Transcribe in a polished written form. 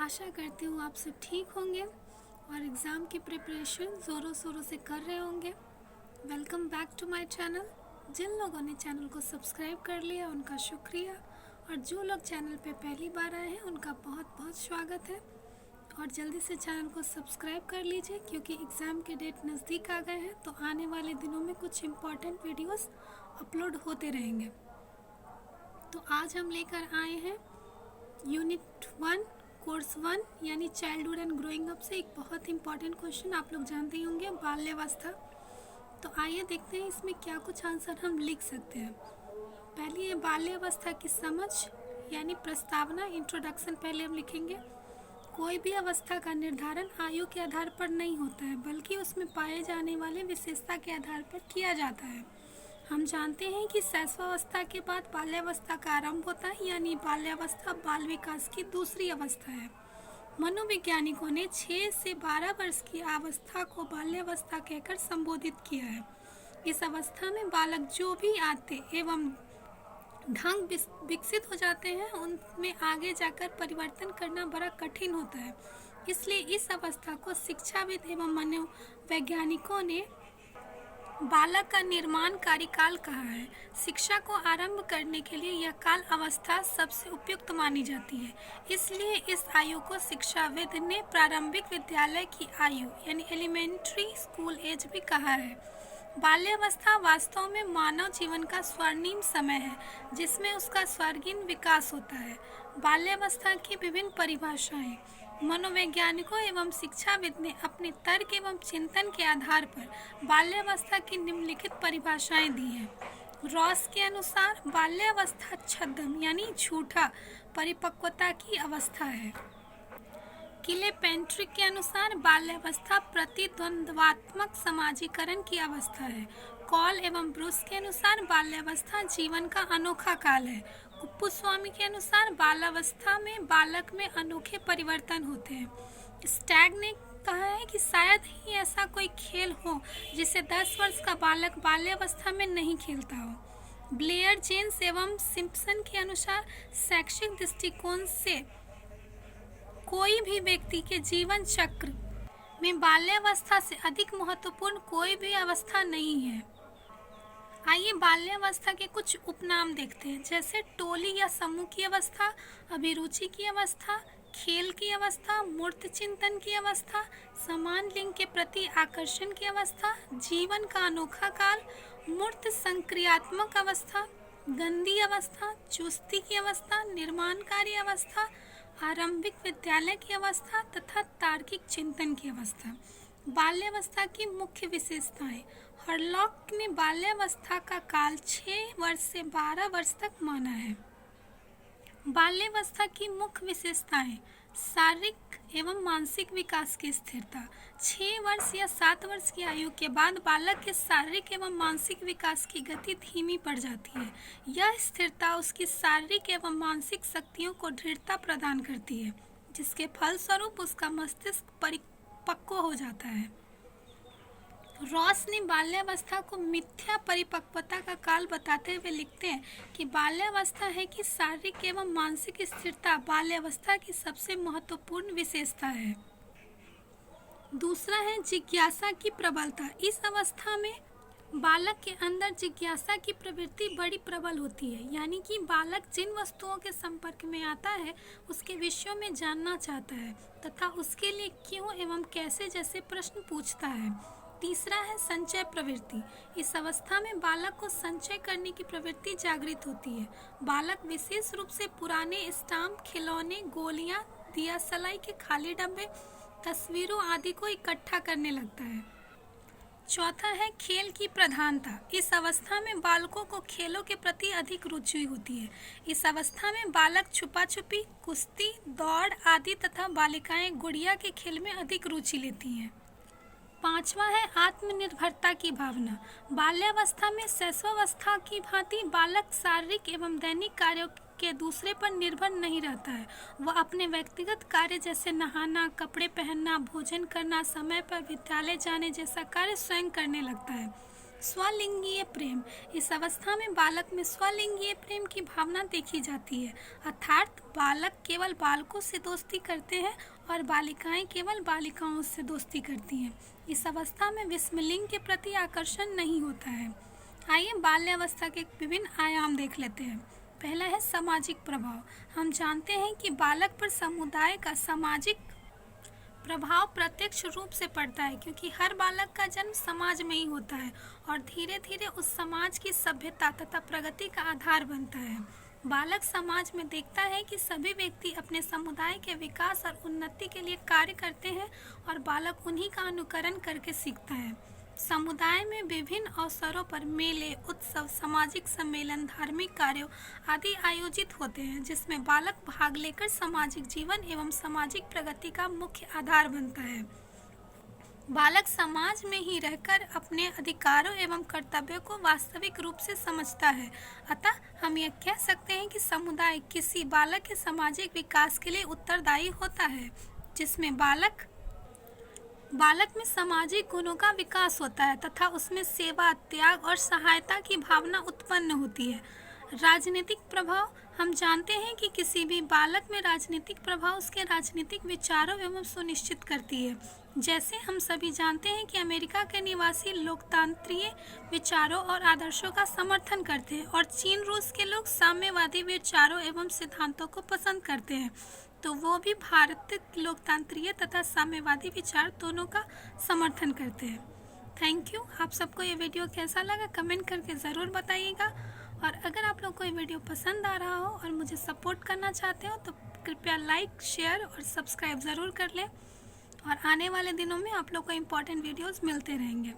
आशा करती हूँ आप सब ठीक होंगे और एग्ज़ाम की प्रिपरेशन ज़ोरों शोरों से कर रहे होंगे। Welcome back to my channel. जिन लोगों ने चैनल को सब्सक्राइब कर लिया उनका शुक्रिया, और जो लोग चैनल पे पहली बार आए हैं उनका बहुत बहुत स्वागत है। और जल्दी से चैनल को सब्सक्राइब कर लीजिए क्योंकि एग्ज़ाम के डेट नज़दीक आ गए हैं, तो आने वाले दिनों में कुछ इम्पॉर्टेंट वीडियोस अपलोड होते रहेंगे। तो आज हम लेकर आए हैं यूनिट 1 कोर्स 1 यानी चाइल्डहुड एंड ग्रोइंग अप से एक बहुत इंपॉर्टेंट क्वेश्चन। आप लोग जानते ही होंगे, बाल्यावस्था। तो आइए देखते हैं इसमें क्या कुछ आंसर हम लिख सकते हैं। पहले ये बाल्यावस्था की समझ यानी प्रस्तावना, इंट्रोडक्शन पहले हम लिखेंगे। कोई भी अवस्था का निर्धारण आयु के आधार पर नहीं होता है, बल्कि उसमें पाए जाने वाले विशेषता के आधार पर किया जाता है। हम जानते हैं कि शैशवावस्था के बाद बाल्यावस्था का आरंभ होता है, यानी बाल्यावस्था बाल विकास की दूसरी अवस्था है। मनोवैज्ञानिकों ने 6 से 12 वर्ष की अवस्था को बाल्यावस्था कहकर संबोधित किया है। इस अवस्था में बालक जो भी आते एवं ढंग विकसित हो जाते हैं, उनमें आगे जाकर परिवर्तन करना बड़ा कठिन होता है। इसलिए इस अवस्था को शिक्षाविद एवं मनोवैज्ञानिकों ने बालक का निर्माणकारी काल कहा है। शिक्षा को आरंभ करने के लिए यह काल अवस्था सबसे उपयुक्त मानी जाती है। इसलिए इस आयु को शिक्षाविद ने प्रारंभिक विद्यालय की आयु यानी एलिमेंट्री स्कूल एज भी कहा है। बाल्यावस्था वास्तव में मानव जीवन का स्वर्णिम समय है, जिसमें उसका स्वर्गीय विकास होता है। बाल्यावस्था की विभिन्न परिभाषाएं मनोवैज्ञानिकों एवं शिक्षाविद ने अपने तर्क एवं चिंतन के आधार पर बाल्यावस्था की निम्नलिखित परिभाषाएं दी हैं। रॉस के अनुसार बाल्यावस्था छद्म यानी झूठा परिपक्वता की अवस्था है। किलेपेंट्रिक के अनुसार बाल्यावस्था प्रतिद्वंद्वात्मक समाजीकरण की अवस्था है। कॉल एवं ब्रूस के अनुसार बाल्यावस्था जीवन का अनोखा काल है। कुप्पुस्वामी के अनुसार बाल्यावस्था में बालक में अनोखे परिवर्तन होते हैं। स्टैग ने कहा है कि शायद ही ऐसा कोई खेल हो जिसे 10 वर्ष का बालक बाल्यावस्था में नहीं खेलता हो। ब्लेयर, जेन्स एवं सिम्पसन के अनुसार शैक्षिक दृष्टिकोण से कोई भी व्यक्ति के जीवन चक्र में बाल्यावस्था से अधिक महत्वपूर्ण कोई भी अवस्था नहीं है। आइए बाल्यावस्था के कुछ उपनाम देखते हैं, जैसे टोली या समूह की अवस्था, अभिरुचि की अवस्था, खेल की अवस्था, मूर्त चिंतन की अवस्था, समान लिंग के प्रति आकर्षण की अवस्था, जीवन का अनोखा काल, मूर्त संक्रियात्मक अवस्था, गंदी अवस्था, चुस्ती की अवस्था, निर्माणकारी अवस्था, आरंभिक विद्यालय की अवस्था तथा तार्किक चिंतन की अवस्था। बाल्यावस्था की मुख्य विशेषताएं। हरलॉक ने बाल्यावस्था का काल 6 वर्ष से 12 वर्ष तक माना है। बाल्यावस्था की मुख्य विशेषताएं। शारीरिक एवं मानसिक विकास की स्थिरता। 6 वर्ष या 7 वर्ष की आयु के बाद बालक के शारीरिक एवं मानसिक विकास की गति धीमी पड़ जाती है। यह स्थिरता उसकी शारीरिक एवं मानसिक शक्तियों को दृढ़ता प्रदान करती है, जिसके फलस्वरूप उसका मस्तिष्क परिपक्व हो जाता है। रॉस ने बाल्यावस्था को मिथ्या परिपक्वता का काल बताते हुए लिखते हैं कि बाल्यावस्था है कि शारीरिक एवं मानसिक स्थिरता बाल्यावस्था की सबसे महत्वपूर्ण विशेषता है। दूसरा है जिज्ञासा की प्रबलता। इस अवस्था में बालक के अंदर जिज्ञासा की प्रवृत्ति बड़ी प्रबल होती है, यानी कि बालक जिन वस्तुओं के संपर्क में आता है उसके विषयों में जानना चाहता है तथा उसके लिए क्यों एवं कैसे जैसे प्रश्न पूछता है। तीसरा है संचय प्रवृत्ति। इस अवस्था में बालक को संचय करने की प्रवृत्ति जागृत होती है। बालक विशेष रूप से पुराने स्टाम्प, खिलौने, गोलियां, दिया सलाई के खाली डब्बे, तस्वीरों आदि को इकट्ठा करने लगता है। चौथा है खेल की प्रधानता। इस अवस्था में बालकों को खेलों के प्रति अधिक रुचि होती है। इस अवस्था में बालक छुपा छुपी, कुश्ती, दौड़ आदि तथा बालिकाएं गुड़िया के खेल में अधिक रुचि लेती हैं। पांचवा है आत्मनिर्भरता की भावना। बाल्यावस्था में शैशवावस्था की भांति बालक शारीरिक एवं दैनिक कार्यों के दूसरे पर निर्भर नहीं रहता है। वह अपने व्यक्तिगत कार्य जैसे नहाना, कपड़े पहनना, भोजन करना, समय पर विद्यालय जाने जैसा कार्य स्वयं करने लगता है। स्वलिंगीय प्रेम। इस अवस्था में बालक में स्वलिंगीय प्रेम की भावना देखी जाती है, अर्थात बालक केवल बालकों से दोस्ती करते हैं और बालिकाएं केवल बालिकाओं से दोस्ती करती हैं। इस अवस्था में विषमलिंग के प्रति आकर्षण नहीं होता है। आइए बाल्यावस्था के विभिन्न आयाम देख लेते हैं। पहला है सामाजिक प्रभाव। हम जानते हैं कि बालक पर समुदाय का सामाजिक प्रभाव प्रत्यक्ष रूप से पड़ता है, क्योंकि हर बालक का जन्म समाज में ही होता है और धीरे धीरे उस समाज की सभ्यता तथा प्रगति का आधार बनता है। बालक समाज में देखता है कि सभी व्यक्ति अपने समुदाय के विकास और उन्नति के लिए कार्य करते हैं और बालक उन्हीं का अनुकरण करके सीखता है। समुदाय में विभिन्न अवसरों पर मेले, उत्सव, सामाजिक सम्मेलन, धार्मिक कार्यों आदि आयोजित होते हैं, जिसमें बालक भाग लेकर सामाजिक जीवन एवं सामाजिक प्रगति का मुख्य आधार बनता है। बालक समाज में ही रहकर अपने अधिकारों एवं कर्तव्यों को वास्तविक रूप से समझता है। अतः हम यह कह सकते हैं कि समुदाय किसी बालक के सामाजिक विकास के लिए उत्तरदायी होता है, जिसमें बालक में सामाजिक गुणों का विकास होता है तथा उसमें सेवा, त्याग और सहायता की भावना उत्पन्न होती है। राजनीतिक प्रभाव। हम जानते हैं कि किसी भी बालक में राजनीतिक प्रभाव उसके राजनीतिक विचारों एवं सुनिश्चित करती है। जैसे हम सभी जानते हैं कि अमेरिका के निवासी लोकतांत्रिक विचारों और आदर्शों का समर्थन करते हैं और चीन रूस के लोग साम्यवादी विचारों एवं सिद्धांतों को पसंद करते हैं, तो वो भी भारतीय लोकतांत्रिक तथा साम्यवादी विचार दोनों का समर्थन करते हैं। Thank you. आप सबको ये वीडियो कैसा लगा कमेंट करके ज़रूर बताइएगा, और अगर आप लोग को ये वीडियो पसंद आ रहा हो और मुझे सपोर्ट करना चाहते हो तो कृपया लाइक, शेयर और सब्सक्राइब ज़रूर कर लें, और आने वाले दिनों में आप लोग को इम्पोर्टेंट वीडियोज़ मिलते रहेंगे।